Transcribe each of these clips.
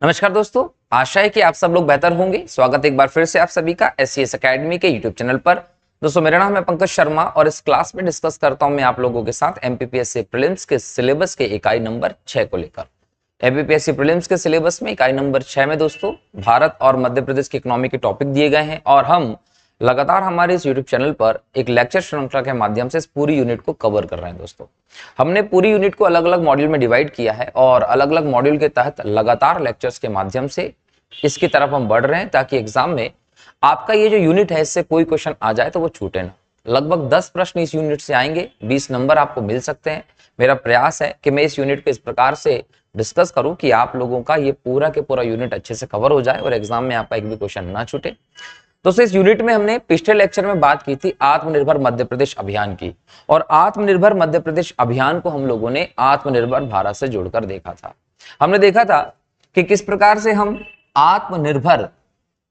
नमस्कार दोस्तों, आशा है कि आप सब लोग बेहतर होंगे। स्वागत एक बार फिर से आप सभी का SCS एकेडमी के यूट्यूब चैनल पर। दोस्तों, मेरा नाम है पंकज शर्मा और इस क्लास में डिस्कस करता हूं मैं आप लोगों के साथ MPPSC प्रीलिम्स के सिलेबस के इकाई नंबर 6 को लेकर। MPPSC प्रीलिम्स के सिलेबस में इकाई नंबर 6 में दोस्तों भारत और मध्य प्रदेश की इकोनॉमी के टॉपिक दिए गए हैं और हम लगातार हमारे इस यूट्यूब चैनल पर एक लेक्चर श्रृंखला के माध्यम से इस पूरी यूनिट को कवर कर रहे हैं। दोस्तों, हमने पूरी यूनिट को अलग अलग मॉड्यूल में डिवाइड किया है और अलग अलग मॉड्यूल के तहत लगातार लेक्चर्स के माध्यम से इसकी तरफ हम बढ़ रहे हैं ताकि एग्जाम में आपका ये जो यूनिट है इससे कोई क्वेश्चन आ जाए तो वो छूटे ना। लगभग 10 प्रश्न इस यूनिट से आएंगे, 20 नंबर आपको मिल सकते हैं। मेरा प्रयास है कि मैं इस यूनिट को इस प्रकार से डिस्कस करूं कि आप लोगों का ये पूरा के पूरा यूनिट अच्छे से कवर हो जाए और एग्जाम में आपका एक भी क्वेश्चन ना छूटे। दोस्तों, इस यूनिट में हमने पिछले लेक्चर में बात की थी आत्मनिर्भर मध्य प्रदेश अभियान की और आत्मनिर्भर मध्य प्रदेश अभियान को हम लोगों ने आत्मनिर्भर भारत से जोड़कर देखा था। हमने देखा था कि किस प्रकार से हम आत्मनिर्भर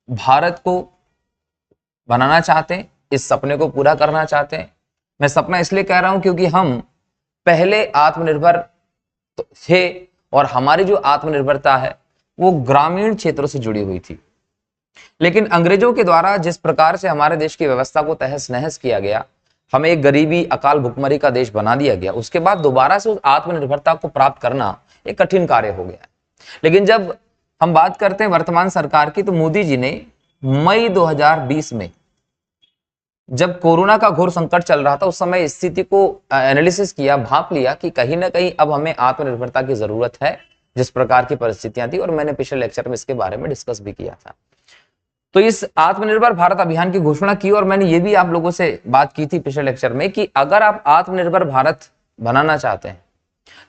भारत को बनाना चाहते हैं, इस सपने को पूरा करना चाहते हैं। मैं सपना इसलिए कह रहा हूं क्योंकि हम पहले आत्मनिर्भर थे और हमारी जो आत्मनिर्भरता है वो ग्रामीण क्षेत्रों से जुड़ी हुई थी, लेकिन अंग्रेजों के द्वारा जिस प्रकार से हमारे देश की व्यवस्था को तहस नहस किया गया, हमें एक गरीबी अकाल भुखमरी का देश बना दिया गया। उसके बाद दोबारा से उस आत्मनिर्भरता को प्राप्त करना एक कठिन कार्य हो गया। लेकिन जब हम बात करते हैं वर्तमान सरकार की, तो मोदी जी ने मई 2020 में जब कोरोना का घोर संकट चल रहा था, उस समय स्थिति को एनालिसिस किया, भांप लिया कि कहीं ना कहीं अब हमें आत्मनिर्भरता की जरूरत है, जिस प्रकार की परिस्थितियां थी। और मैंने पिछले लेक्चर में इसके बारे में डिस्कस भी किया था। तो इस आत्मनिर्भर भारत अभियान की घोषणा की और मैंने ये भी आप लोगों से बात की थी पिछले लेक्चर में कि अगर आप आत्मनिर्भर भारत बनाना चाहते हैं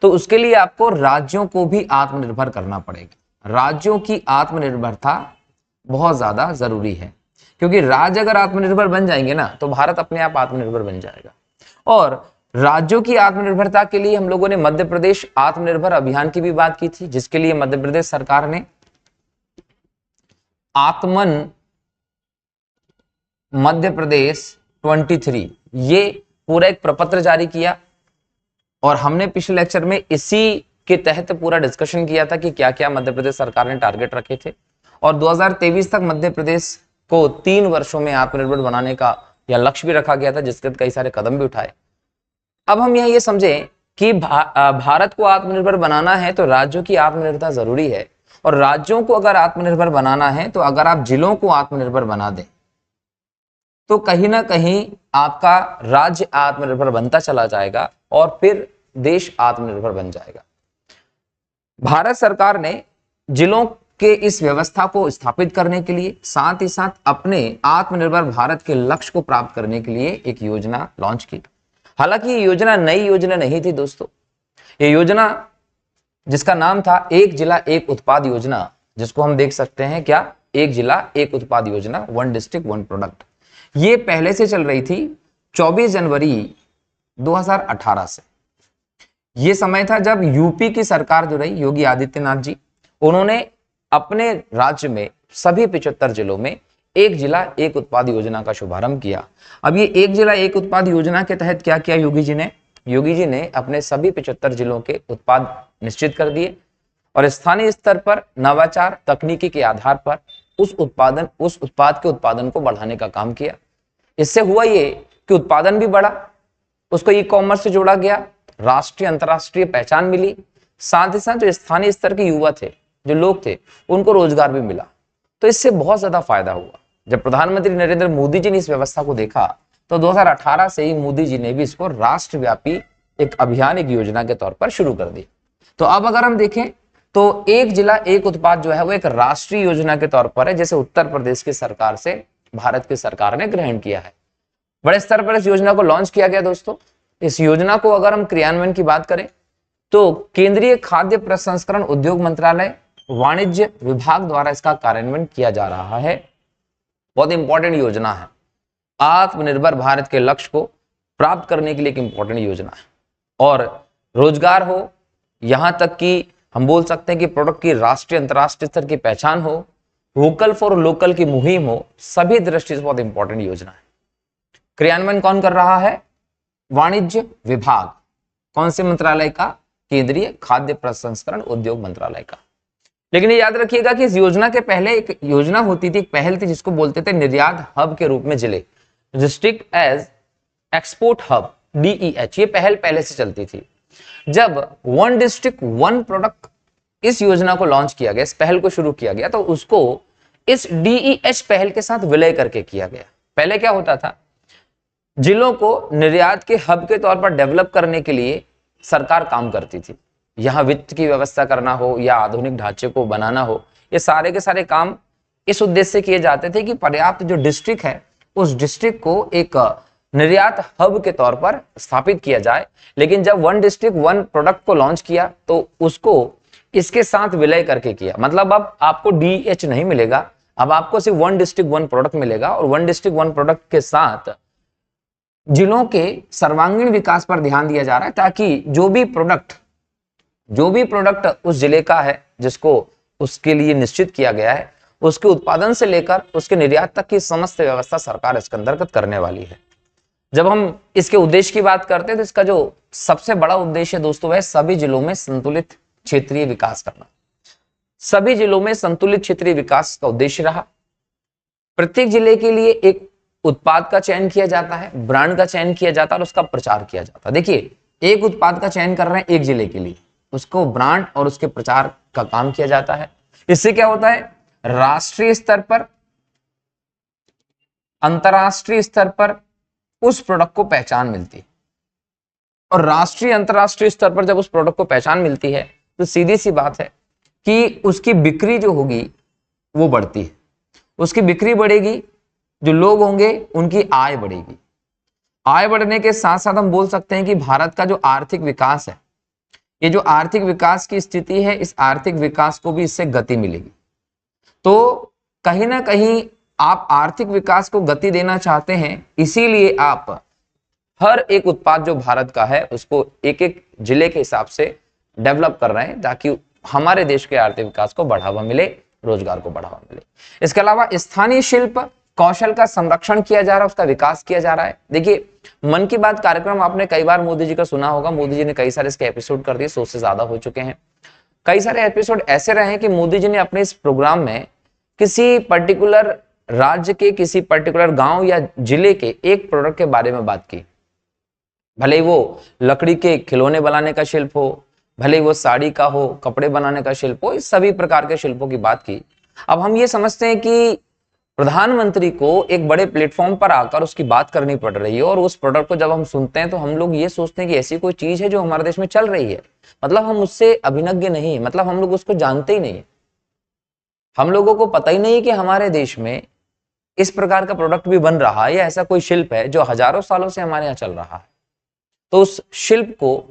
तो उसके लिए आपको राज्यों को भी आत्मनिर्भर करना पड़ेगा। राज्यों की आत्मनिर्भरता बहुत ज्यादा जरूरी है, क्योंकि राज्य अगर आत्मनिर्भर बन जाएंगे ना तो भारत अपने आप आत्मनिर्भर बन जाएगा। और राज्यों की आत्मनिर्भरता के लिए हम लोगों ने मध्य प्रदेश आत्मनिर्भर अभियान की भी बात की थी, जिसके लिए मध्य प्रदेश सरकार ने आत्मन मध्य प्रदेश 23 ये पूरा एक प्रपत्र जारी किया और हमने पिछले लेक्चर में इसी के तहत पूरा डिस्कशन किया था कि क्या क्या मध्य प्रदेश सरकार ने टारगेट रखे थे और 2023 तक मध्य प्रदेश को 3 वर्षों में आत्मनिर्भर बनाने का यह लक्ष्य भी रखा गया था, जिसके कई सारे कदम भी उठाए। अब हम ये समझें कि भारत को आत्मनिर्भर बनाना है तो राज्यों की आत्मनिर्भरता जरूरी है, और राज्यों को अगर आत्मनिर्भर बनाना है तो अगर आप जिलों को आत्मनिर्भर बना दें तो कहीं ना कहीं आपका राज्य आत्मनिर्भर बनता चला जाएगा और फिर देश आत्मनिर्भर बन जाएगा। भारत सरकार ने जिलों के इस व्यवस्था को स्थापित करने के लिए, साथ ही साथ अपने आत्मनिर्भर भारत के लक्ष्य को प्राप्त करने के लिए एक योजना लॉन्च की। हालांकि ये योजना नई योजना नहीं थी दोस्तों, ये योजना जिसका नाम था एक जिला एक उत्पाद योजना, जिसको हम देख सकते हैं क्या, एक जिला एक उत्पाद योजना, 1 डिस्ट्रिक्ट 1 प्रोडक्ट। ये पहले से चल रही थी 24 जनवरी 2018 से। ये समय था जब यूपी की सरकार जो रही, योगी आदित्यनाथ जी, उन्होंने अपने राज्य में सभी 75 जिलों में एक जिला एक उत्पाद योजना का शुभारंभ किया। अब ये एक जिला एक उत्पाद योजना के तहत क्या किया योगी जी ने अपने सभी 75 जिलों के उत्पाद निश्चित कर दिए और स्थानीय स्तर पर नवाचार तकनीकी के आधार पर उस उत्पाद के उत्पादन को बढ़ाने का काम किया। इससे हुआ ये कि उत्पादन भी बढ़ा, उसको ई-कॉमर्स से जोड़ा गया, राष्ट्रीय अंतरराष्ट्रीय पहचान मिली, साथ ही साथ जो स्थानीय स्तर के युवा थे, जो लोग थे, उनको रोजगार भी मिला। तो इससे बहुत ज्यादा फायदा हुआ। जब प्रधानमंत्री नरेंद्र मोदी जी ने इस व्यवस्था को देखा तो 2018 से ही मोदी जी ने भी इसको राष्ट्रव्यापी एक अभियान, एक योजना के तौर पर शुरू कर दी। तो अब अगर हम देखें तो एक जिला एक उत्पाद जो है वो एक राष्ट्रीय योजना के तौर पर है, जैसे उत्तर प्रदेश की सरकार से भारत की सरकार ने ग्रहण किया है। बड़े स्तर पर इस योजना को लॉन्च किया गया दोस्तों। इस योजना को अगर हम क्रियान्वयन की बात करें तो केंद्रीय खाद्य प्रसंस्करण उद्योग मंत्रालय वाणिज्य विभाग द्वारा इसका कार्यान्वयन किया जा रहा है। बहुत इंपॉर्टेंट योजना है, आत्मनिर्भर भारत के लक्ष्य को प्राप्त करने के लिए एक इंपॉर्टेंट योजना है। और रोजगार हो, यहां तक कि हम बोल सकते हैं कि प्रोडक्ट की राष्ट्रीय अंतरराष्ट्रीय स्तर की पहचान हो, वोकल फॉर लोकल की मुहिम हो, सभी दृष्टि से बहुत इंपॉर्टेंट योजना है। क्रियान्वयन कौन कर रहा है? वाणिज्य विभाग। कौन से मंत्रालय का? केंद्रीय खाद्य प्रसंस्करण उद्योग मंत्रालय का। लेकिन ये याद रखिएगा कि इस योजना के पहले एक योजना होती थी, एक पहल थी जिसको बोलते थे निर्यात हब के रूप में जिले, district as export hub, DEH। ये पहल पहले से चलती थी। जब वन डिस्ट्रिक्ट वन प्रोडक्ट इस योजना को लॉन्च किया गया, इस पहल को शुरू किया गया, तो उसको इस DEH पहल के साथ विलय करके किया गया। पहले क्या होता था, जिलों को निर्यात के हब के तौर पर डेवलप करने के लिए सरकार काम करती थी। यहां वित्त की व्यवस्था करना हो या आधुनिक ढांचे को बनाना हो, ये सारे के सारे काम इस उद्देश्य से किए जाते थे कि पर्याप्त जो डिस्ट्रिक्ट है उस डिस्ट्रिक्ट को एक निर्यात हब के तौर पर स्थापित किया जाए। लेकिन जब वन डिस्ट्रिक्ट वन प्रोडक्ट को लॉन्च किया तो उसको इसके साथ विलय करके किया। मतलब अब आपको DEH नहीं मिलेगा, अब आपको सिर्फ वन डिस्ट्रिक्ट वन प्रोडक्ट मिलेगा, और वन डिस्ट्रिक्ट वन प्रोडक्ट के साथ जिलों के सर्वांगीण विकास पर ध्यान दिया जा रहा है, ताकि जो भी प्रोडक्ट उस जिले का है, जिसको उसके लिए निश्चित किया गया है, उसके उत्पादन से लेकर उसके निर्यात तक की समस्त व्यवस्था सरकार इसके अंतर्गत करने वाली है। जब हम इसके उद्देश्य की बात करते हैं तो इसका जो सबसे बड़ा उद्देश्य दोस्तों है सभी जिलों में संतुलित क्षेत्रीय विकास करना। सभी जिलों में संतुलित क्षेत्रीय विकास का उद्देश्य रहा। प्रत्येक जिले के लिए एक उत्पाद का चयन किया जाता है, ब्रांड का चयन किया जाता है और उसका प्रचार किया जाता है। देखिए, एक उत्पाद का चयन कर रहे हैं एक जिले के लिए, उसको ब्रांड और उसके प्रचार का काम किया जाता है। इससे क्या होता है, राष्ट्रीय स्तर पर, अंतरराष्ट्रीय स्तर पर उस प्रोडक्ट को पहचान मिलती है, और राष्ट्रीय अंतरराष्ट्रीय स्तर पर जब उस प्रोडक्ट को पहचान मिलती है तो सीधी सी बात है कि उसकी बिक्री जो होगी वो बढ़ती है। उसकी बिक्री बढ़ेगी, जो लोग होंगे उनकी आय बढ़ेगी। आय बढ़ने के साथ साथ हम बोल सकते हैं कि भारत का जो आर्थिक विकास है, ये जो आर्थिक विकास की स्थिति है, इस आर्थिक विकास को भी इससे गति मिलेगी। तो कहीं ना कहीं आप आर्थिक विकास को गति देना चाहते हैं, इसीलिए आप हर एक उत्पाद जो भारत का है उसको एक एक जिले के हिसाब से डेवलप कर रहे हैं, ताकि हमारे देश के आर्थिक विकास को बढ़ावा मिले, रोजगार को बढ़ावा मिले। इसके अलावा स्थानीय शिल्प कौशल का संरक्षण किया जा रहा है, उसका विकास किया जा रहा है। देखिए, मन की बात कार्यक्रम आपने कई बार मोदी जी का सुना होगा, मोदी जी ने कई सारे इसके एपिसोड कर दिए, 100 से ज्यादा हो चुके हैं। कई सारे एपिसोड ऐसे रहे हैं कि मोदी जी ने अपने इस प्रोग्राम में किसी पर्टिकुलर राज्य के, किसी पर्टिकुलर गांव या जिले के एक प्रोडक्ट के बारे में बात की। भले ही वो लकड़ी के खिलौने बनाने का शिल्प हो, भले ही वो साड़ी का हो, कपड़े बनाने का शिल्प हो, इस सभी प्रकार के शिल्पों की बात की। अब हम ये समझते हैं कि प्रधानमंत्री को एक बड़े प्लेटफॉर्म पर आकर उसकी बात करनी पड़ रही है, और उस प्रोडक्ट को जब हम सुनते हैं तो हम लोग ये सोचते हैं कि ऐसी कोई चीज है जो हमारे देश में चल रही है, मतलब हम उससे अभिज्ञ नहीं, मतलब हम लोग उसको जानते ही नहीं। हम लोगों को पता ही नहीं कि हमारे देश में इस प्रकार का प्रोडक्ट भी बन रहा है, या ऐसा कोई शिल्प है जो हजारों सालों से हमारे यहाँ चल रहा है। तो उस शिल्प को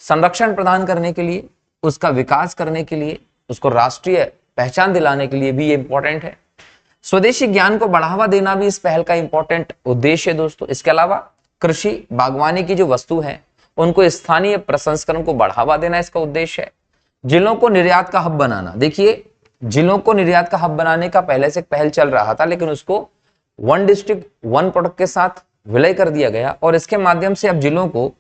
संरक्षण प्रदान करने के लिए, उसका विकास करने के लिए, उसको राष्ट्रीय पहचान दिलाने के लिए भी ये इंपॉर्टेंट है। स्वदेशी ज्ञान को बढ़ावा देना भी इस पहल का इंपॉर्टेंट उद्देश्य है दोस्तों। इसके अलावा कृषि बागवानी की जो वस्तु है उनको स्थानीय प्रसंस्करण को बढ़ावा देना इसका उद्देश्य है। जिलों को निर्यात का हब बनाना। देखिए, जिलों को निर्यात का हब बनाने का पहले से एक पहल चल रहा था, लेकिन उसको वन डिस्ट्रिक्ट वन प्रोडक्ट के साथ विलय कर दिया गया, और इसके माध्यम से अब जिलों को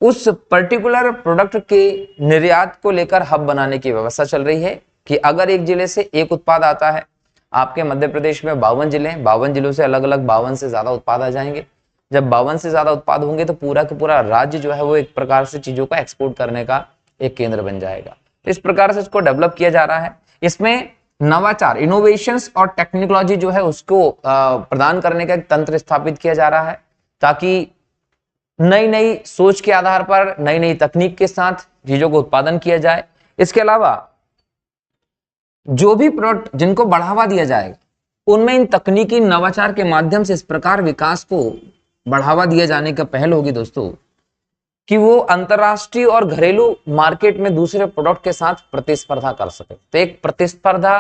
उस पर्टिकुलर प्रोडक्ट के निर्यात को लेकर हब बनाने की व्यवस्था चल रही है कि अगर एक जिले से एक उत्पाद आता है, आपके मध्य प्रदेश में 52 जिले हैं, 52 जिलों से अलग अलग 52 से ज्यादा उत्पाद आ जाएंगे। जब 52 से ज्यादा उत्पाद होंगे तो पूरा का पूरा राज्य जो है वो एक प्रकार से चीजों का एक्सपोर्ट करने का एक केंद्र बन जाएगा। इस प्रकार से इसको डेवलप किया जा रहा है। इसमें नवाचार, इनोवेशंस और टेक्नोलॉजी जो है उसको प्रदान करने का एक तंत्र स्थापित किया जा रहा है, ताकि नई नई सोच के आधार पर, नई नई तकनीक के साथ चीजों को उत्पादन किया जाए। इसके अलावा जो भी प्रोडक्ट जिनको बढ़ावा दिया जाएगा उनमें इन तकनीकी नवाचार के माध्यम से इस प्रकार विकास को बढ़ावा दिया जाने का पहल होगी दोस्तों कि वो अंतरराष्ट्रीय और घरेलू मार्केट में दूसरे प्रोडक्ट के साथ प्रतिस्पर्धा कर सके। तो एक प्रतिस्पर्धा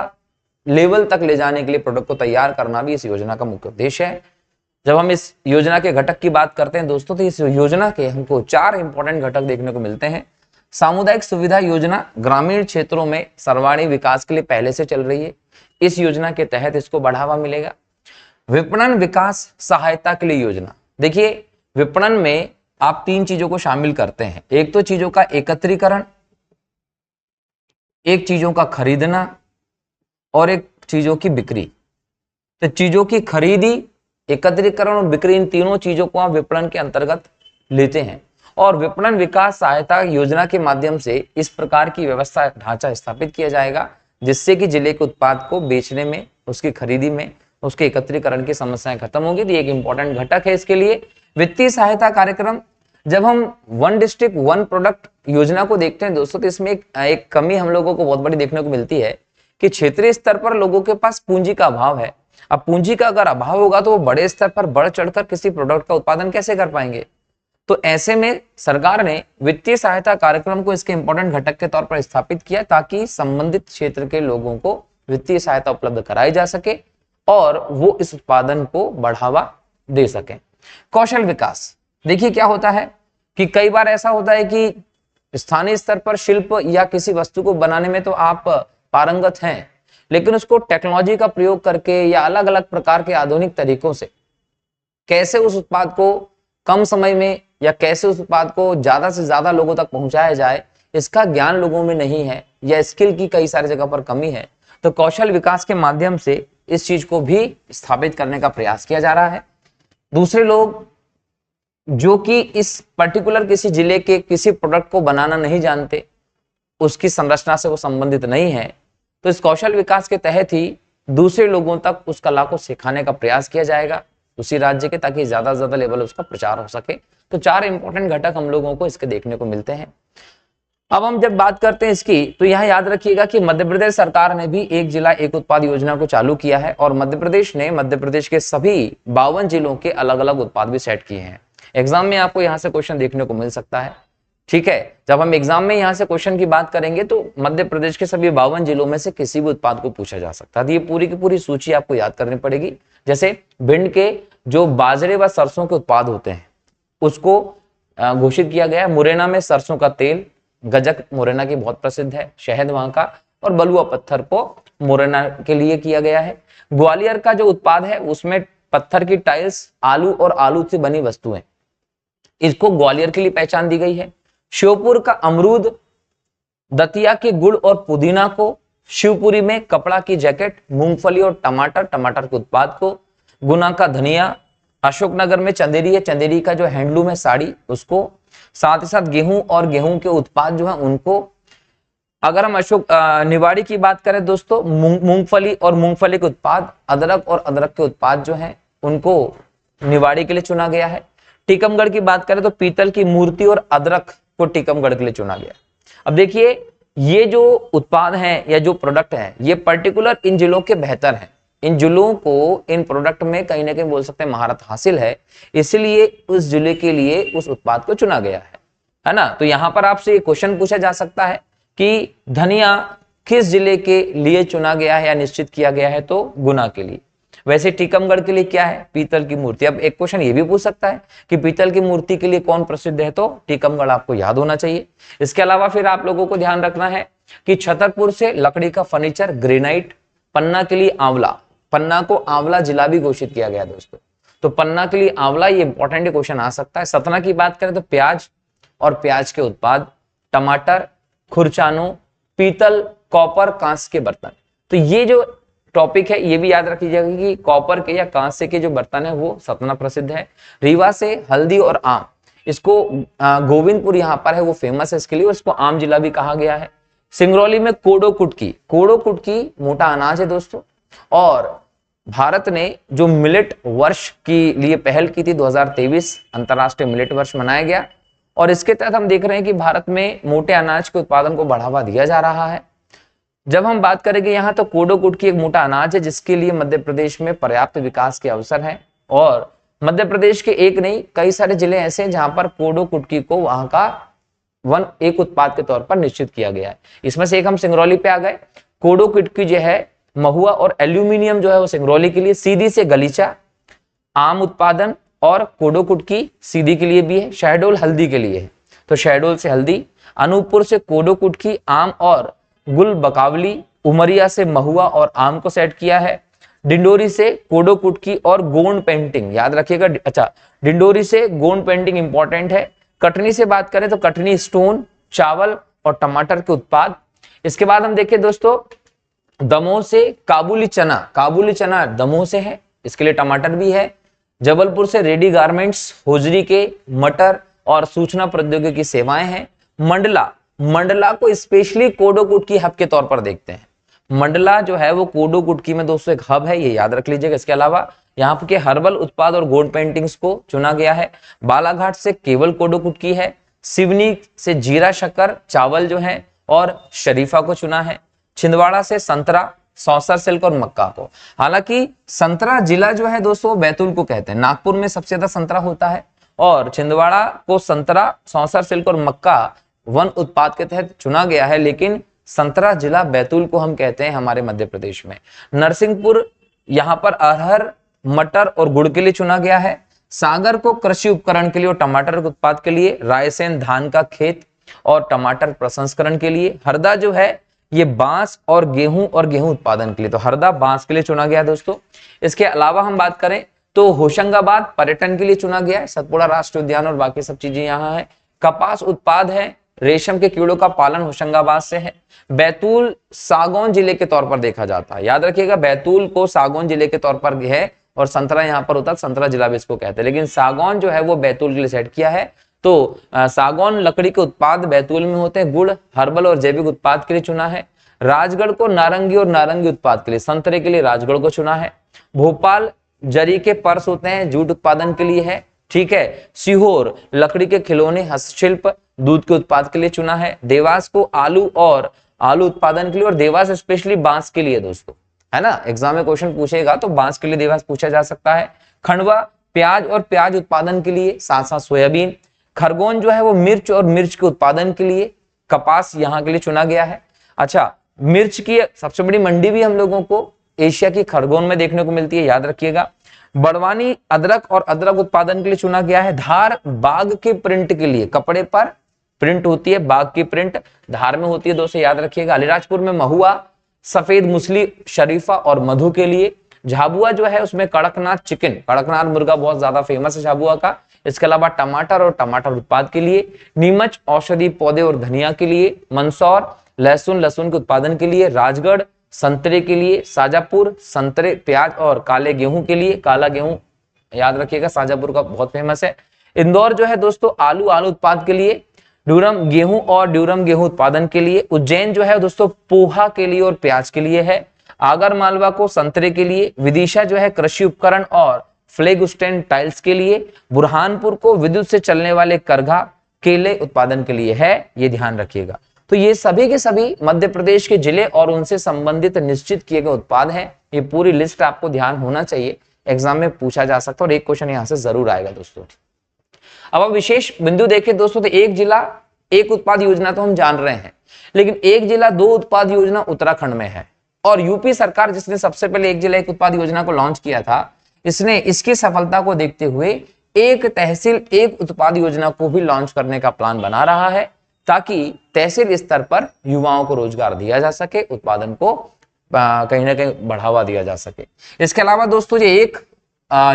लेवल तक ले जाने के लिए प्रोडक्ट को तैयार करना भी इस योजना का मुख्य उद्देश्य है। जब हम इस योजना के घटक की बात करते हैं दोस्तों, तो इस योजना के हमको 4 इंपॉर्टेंट घटक देखने को मिलते हैं। सामुदायिक सुविधा योजना ग्रामीण क्षेत्रों में सर्वांगीण विकास के लिए पहले से चल रही है, इस योजना के तहत इसको बढ़ावा मिलेगा। विपणन विकास सहायता के लिए योजना। देखिए, विपणन में आप 3 चीजों को शामिल करते हैं। एक तो चीजों का एकत्रीकरण, एक चीजों का खरीदना और एक चीजों की बिक्री। तो चीजों की खरीदी, एकत्रीकरण और बिक्री, इन तीनों चीजों को आप विपणन के अंतर्गत लेते हैं। और विपणन विकास सहायता योजना के माध्यम से इस प्रकार की व्यवस्था ढांचा स्थापित किया जाएगा जिससे कि जिले के उत्पाद को बेचने में, उसकी खरीदी में, उसके एकत्रीकरण की समस्याएं खत्म होंगी। तो ये एक इंपॉर्टेंट घटक है इसके लिए। वित्तीय सहायता कार्यक्रम, जब हम वन डिस्ट्रिक्ट वन प्रोडक्ट योजना को देखते हैं दोस्तों, तो इसमें एक कमी हम लोगों को बहुत बड़ी देखने को मिलती है कि क्षेत्रीय स्तर पर लोगों के पास पूंजी का अभाव है। अब पूंजी का अगर अभाव होगा तो वो बड़े स्तर पर बढ़ चढ़कर किसी प्रोडक्ट का उत्पादन कैसे कर पाएंगे। तो ऐसे में सरकार ने वित्तीय सहायता कार्यक्रम को इसके इंपॉर्टेंट घटक के तौर पर स्थापित किया ताकि संबंधित क्षेत्र के लोगों को वित्तीय सहायता उपलब्ध कराई जा सके और वो इस उत्पादन को बढ़ावा दे सके। कौशल विकास, देखिए क्या होता है कि कई बार ऐसा होता है कि स्थानीय स्तर पर शिल्प या किसी वस्तु को बनाने में तो आप पारंगत हैं, लेकिन उसको टेक्नोलॉजी का प्रयोग करके या अलग अलग प्रकार के आधुनिक तरीकों से कैसे उस उत्पाद को कम समय में या कैसे उस उत्पाद को ज्यादा से ज्यादा लोगों तक पहुंचाया जाए, इसका ज्ञान लोगों में नहीं है या स्किल की कई सारी जगह पर कमी है। तो कौशल विकास के माध्यम से इस चीज को भी स्थापित करने का प्रयास किया जा रहा है। दूसरे लोग जो कि इस पर्टिकुलर किसी जिले के किसी प्रोडक्ट को बनाना नहीं जानते, उसकी संरचना से वो संबंधित नहीं है, तो इस कौशल विकास के तहत ही दूसरे लोगों तक उस कला को सिखाने का प्रयास किया जाएगा उसी राज्य के, ताकि ज्यादा से ज्यादा लेवल उसका प्रचार हो सके। तो 4 इंपॉर्टेंट घटक हम लोगों को इसके देखने को मिलते हैं। अब हम जब बात करते हैं इसकी, तो यहाँ याद रखिएगा कि मध्य प्रदेश सरकार ने भी एक जिला एक उत्पाद योजना को चालू किया है और मध्य प्रदेश ने मध्य प्रदेश के सभी 52 जिलों के अलग अलग उत्पाद भी सेट किए हैं। एग्जाम में आपको यहाँ से क्वेश्चन देखने को मिल सकता है, ठीक है। जब हम एग्जाम में यहाँ से क्वेश्चन की बात करेंगे तो मध्य प्रदेश के सभी 52 जिलों में से किसी भी उत्पाद को पूछा जा सकता है। तो ये पूरी की पूरी सूची आपको याद करनी पड़ेगी। जैसे भिंड के जो बाजरे व सरसों के उत्पाद होते हैं उसको घोषित किया गया। मुरैना में सरसों का तेल, गजक मुरैना की बहुत प्रसिद्ध है, शहद वहां का, और बलुआ पत्थर को मुरैना के लिए किया गया है। ग्वालियर का जो उत्पाद है उसमें पत्थर की टाइल्स, आलू और आलू से बनी वस्तुएं, इसको ग्वालियर के लिए पहचान दी गई है। श्योपुर का अमरूद, दतिया के गुड़ और पुदीना को, शिवपुरी में कपड़ा की जैकेट, मूंगफली और टमाटर के उत्पाद को, गुना का धनिया, अशोकनगर में चंदेरी है, चंदेरी का जो हैंडलूम है साड़ी उसको, साथ ही साथ गेहूं और गेहूं के उत्पाद जो है उनको। अगर हम निवाड़ी की बात करें दोस्तों, मूंगफली और मूंगफली के उत्पाद, अदरक और अदरक के उत्पाद जो हैं उनको निवाड़ी के लिए चुना गया है। टीकमगढ़ की बात करें तो पीतल की मूर्ति और अदरक को टीकमगढ़ के लिए चुना गया। अब देखिए ये जो उत्पाद हैं या जो प्रोडक्ट हैं ये पर्टिकुलर इन जिलों के बेहतर हैं, इन जिलों को इन प्रोडक्ट में कहीं ना कहीं बोल सकते हैं महारत हासिल है, इसलिए उस जिले के लिए उस उत्पाद को चुना गया है ना। तो यहां पर आपसे ये क्वेश्चन पूछा जा सकता है कि धनिया किस जिले के लिए चुना गया है या निश्चित किया गया है, तो गुना के लिए। वैसे टीकमगढ़ के लिए क्या है, पीतल की मूर्ति। अब एक क्वेश्चन ये भी पूछ सकता है कि पीतल की मूर्ति के लिए कौन प्रसिद्ध है, तो टीकमगढ़ आपको याद होना चाहिए। इसके अलावा फिर आप लोगों को ध्यान रखना है कि छतरपुर से लकड़ी का फर्नीचर, ग्रेनाइट। पन्ना के लिए आंवला, पन्ना को आंवला जिला भी घोषित किया गया दोस्तों, तो पन्ना के लिए आंवला, ये इंपॉर्टेंट क्वेश्चन आ सकता है। सतना की बात करें तो प्याज और प्याज के उत्पाद, टमाटर, खुरचानो, पीतल, कॉपर, कांस्य के बर्तन। तो ये जो टॉपिक है ये भी याद रखिएगा कि कॉपर के या कांस्य के जो बर्तन है वो सतना प्रसिद्ध है। रीवा से हल्दी और आम, इसको गोविंदपुर यहाँ पर है वो फेमस है इसके लिए, उसको आम जिला भी कहा गया है। सिंगरौली में कोडो कुटकी, कोडो कुटकी मोटा अनाज है दोस्तों, और भारत ने जो मिलेट वर्ष के लिए पहल की थी, 2023 अंतरराष्ट्रीय मिलेट वर्ष मनाया गया, और इसके तहत हम देख रहे हैं कि भारत में मोटे अनाज के उत्पादन को बढ़ावा दिया जा रहा है। जब हम बात करेंगे यहाँ तो कोडो कुटकी एक मोटा अनाज है जिसके लिए मध्य प्रदेश में पर्याप्त विकास के अवसर हैं, और मध्य प्रदेश के एक नहीं कई सारे जिले ऐसे हैं जहां पर कोडो कुटकी को वहां का एक उत्पाद के तौर पर निश्चित किया गया है। इसमें से एक हम सिंगरौली पे आ गए। कोडो कुटकी जो है महुआ और एल्यूमिनियम जो है वो सिंगरौली के लिए, सीधी से गलीचा आम उत्पादन और कोडो कुटकी सीधी के लिए भी है, शहडोल हल्दी के लिए है, तो शहडोल से हल्दी, अनूपपुर से कोडो कुटकी आम और गुल बकावली, उमरिया से महुआ और आम को सेट किया है, डिंडोरी से कोडो कुटकी और गोंड पेंटिंग, याद रखिएगा। अच्छा, डिंडोरी से गोंड पेंटिंग इंपॉर्टेंट है। कटनी से बात करें तो कटनी स्टोन, चावल और टमाटर के उत्पाद, इसके बाद हम देखें दोस्तों, दमोह से काबुली चना दमोह से है, इसके लिए टमाटर भी है। जबलपुर से रेडी गारमेंट्स, होजरी के मटर और सूचना प्रौद्योगिकी सेवाएं हैं। मंडला को स्पेशली कोडो कुटकी हब के तौर पर देखते हैं। मंडला जो है वो कोडो कुटकी में दोस्तों एक हब है, ये याद रख लीजिएगा। इसके अलावा यहाँ के हर्बल उत्पाद और गोल्ड पेंटिंग्स को चुना गया है। बालाघाट से केवल कोडो कुटकी है। सिवनी से जीरा शक्कर चावल जो है और शरीफा को चुना है। छिंदवाड़ा से संतरा, सौसर सिल्क और मक्का को। हालांकि संतरा जिला जो है दोस्तों बैतूल को कहते हैं, नागपुर में सबसे ज्यादा संतरा होता है और छिंदवाड़ा को संतरा, सौसर सिल्क और मक्का वन उत्पाद के तहत चुना गया है, लेकिन संतरा जिला बैतूल को हम कहते हैं हमारे मध्य प्रदेश में। नरसिंहपुर यहाँ पर अरहर, मटर और गुड़ के लिए चुना गया है। सागर को कृषि उपकरण के लिए और टमाटर के उत्पाद के लिए। रायसेन धान का खेत और टमाटर प्रसंस्करण के लिए। हरदा जो है ये बांस और गेहूं उत्पादन के लिए, तो हरदा बांस के लिए चुना गया है दोस्तों। इसके अलावा हम बात करें तो होशंगाबाद पर्यटन के लिए चुना गया है, सतपुड़ा राष्ट्रीय उद्यान और बाकी सब चीजें यहाँ है। कपास उत्पाद है, रेशम के कीड़ों का पालन होशंगाबाद से है। बैतूल सागौन जिले के तौर पर देखा जाता है, याद रखिएगा बैतूल को सागौन जिले के तौर पर है और संतरा यहाँ पर होता है, संतरा जिला भी इसको कहते हैं, लेकिन सागौन जो है वो बैतूल के लिए सेट किया है। तो सागौन लकड़ी के उत्पाद बैतूल में होते हैं। गुड़, हर्बल और जैविक उत्पाद के लिए चुना है। राजगढ़ को नारंगी और नारंगी उत्पाद के लिए, संतरे के लिए राजगढ़ को चुना है। भोपाल जरी के पर्स होते हैं, जूट उत्पादन के लिए है, ठीक है। सीहोर लकड़ी के खिलौने, हस्तशिल्प, दूध के उत्पाद के लिए चुना है। देवास को आलू उत्पादन के लिए और देवास स्पेशली बांस के लिए दोस्तों, है ना, एग्जाम में क्वेश्चन पूछेगा तो बांस के लिए देवास पूछा जा सकता है। खंडवा प्याज और प्याज उत्पादन के लिए, साथ साथ सोयाबीन। खरगोन जो है वो मिर्च और मिर्च के उत्पादन के लिए। कपास यहाँ के लिए चुना गया है। अच्छा, मिर्च की सबसे बड़ी मंडी भी हम लोगों को एशिया की खरगोन में देखने को मिलती है, याद रखिएगा। बड़वानी अदरक और अदरक उत्पादन के लिए चुना गया है। धार बाग के प्रिंट के लिए, कपड़े पर प्रिंट होती है, बाग की प्रिंट धार में होती है दोस्तों, याद रखिएगा। अलीराजपुर में महुआ, सफेद मुसली, शरीफा और मधु के लिए। झाबुआ जो है उसमें कड़कनाथ चिकन, कड़कनाथ मुर्गा बहुत ज्यादा फेमस है झाबुआ का। इसके अलावा टमाटर और टमाटर उत्पाद के लिए। नीमच औषधि पौधे और धनिया के लिए। मंदसौर लहसुन के उत्पादन के लिए। राजगढ़ संतरे के लिए। शाजापुर संतरे, प्याज और काले गेहूं के लिए, काला गेहूं याद रखिएगा शाजापुर का बहुत फेमस है। इंदौर जो है दोस्तों आलू उत्पाद के लिए। ड्यूरम गेहूं उत्पादन के लिए। उज्जैन जो है दोस्तों पोहा के लिए और प्याज के लिए है। आगर मालवा को संतरे के लिए। विदिशा जो है कृषि उपकरण और फ्लेगस्टेन टाइल्स के लिए। बुरहानपुर को विद्युत से चलने वाले करघा केले उत्पादन के लिए है, ये ध्यान रखिएगा। तो ये सभी के सभी मध्य प्रदेश के जिले और उनसे संबंधित निश्चित किए गए उत्पाद हैं। ये पूरी लिस्ट आपको ध्यान होना चाहिए, एग्जाम में पूछा जा सकता है और एक क्वेश्चन यहां से जरूर आएगा दोस्तों। अब हम विशेष बिंदु देखें दोस्तों, तो एक जिला एक उत्पाद योजना तो हम जान रहे हैं, लेकिन एक जिला दो उत्पाद योजना उत्तराखंड में है। और यूपी सरकार जिसने सबसे पहले एक जिला एक उत्पाद योजना को लॉन्च किया था, इसने इसकी सफलता को देखते हुए एक तहसील एक उत्पाद योजना को भी लॉन्च करने का प्लान बना रहा है, ताकि तहसील स्तर पर युवाओं को रोजगार दिया जा सके, उत्पादन को कहीं ना कहीं बढ़ावा दिया जा सके। इसके अलावा दोस्तों ये एक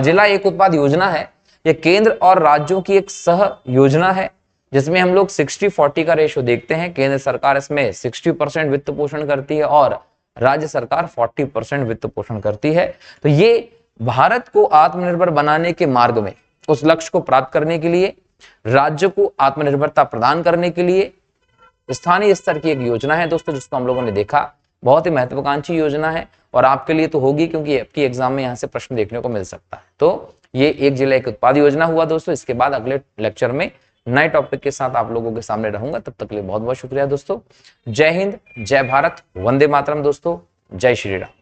जिला एक उत्पाद योजना है, ये केंद्र और राज्यों की एक सह योजना है, जिसमें हम लोग 60-40 का रेशो देखते हैं। केंद्र सरकार इसमें 60% वित्त पोषण करती है और राज्य सरकार 40% वित्त पोषण करती है। तो ये भारत को आत्मनिर्भर बनाने के मार्ग में, उस लक्ष्य को प्राप्त करने के लिए, राज्य को आत्मनिर्भरता प्रदान करने के लिए स्थानीय स्तर की एक योजना है दोस्तों, जिसको हम लोगों ने देखा। बहुत ही महत्वाकांक्षी योजना है और आपके लिए तो होगी, क्योंकि आपकी एग्जाम में यहाँ से प्रश्न देखने को मिल सकता है। तो ये एक जिला एक उत्पाद योजना हुआ दोस्तों। इसके बाद अगले लेक्चर में नए टॉपिक के साथ आप लोगों के सामने रहूंगा। तब तक के लिए बहुत बहुत शुक्रिया दोस्तों। जय हिंद, जय भारत, वंदे मातरम दोस्तों, जय श्री राम।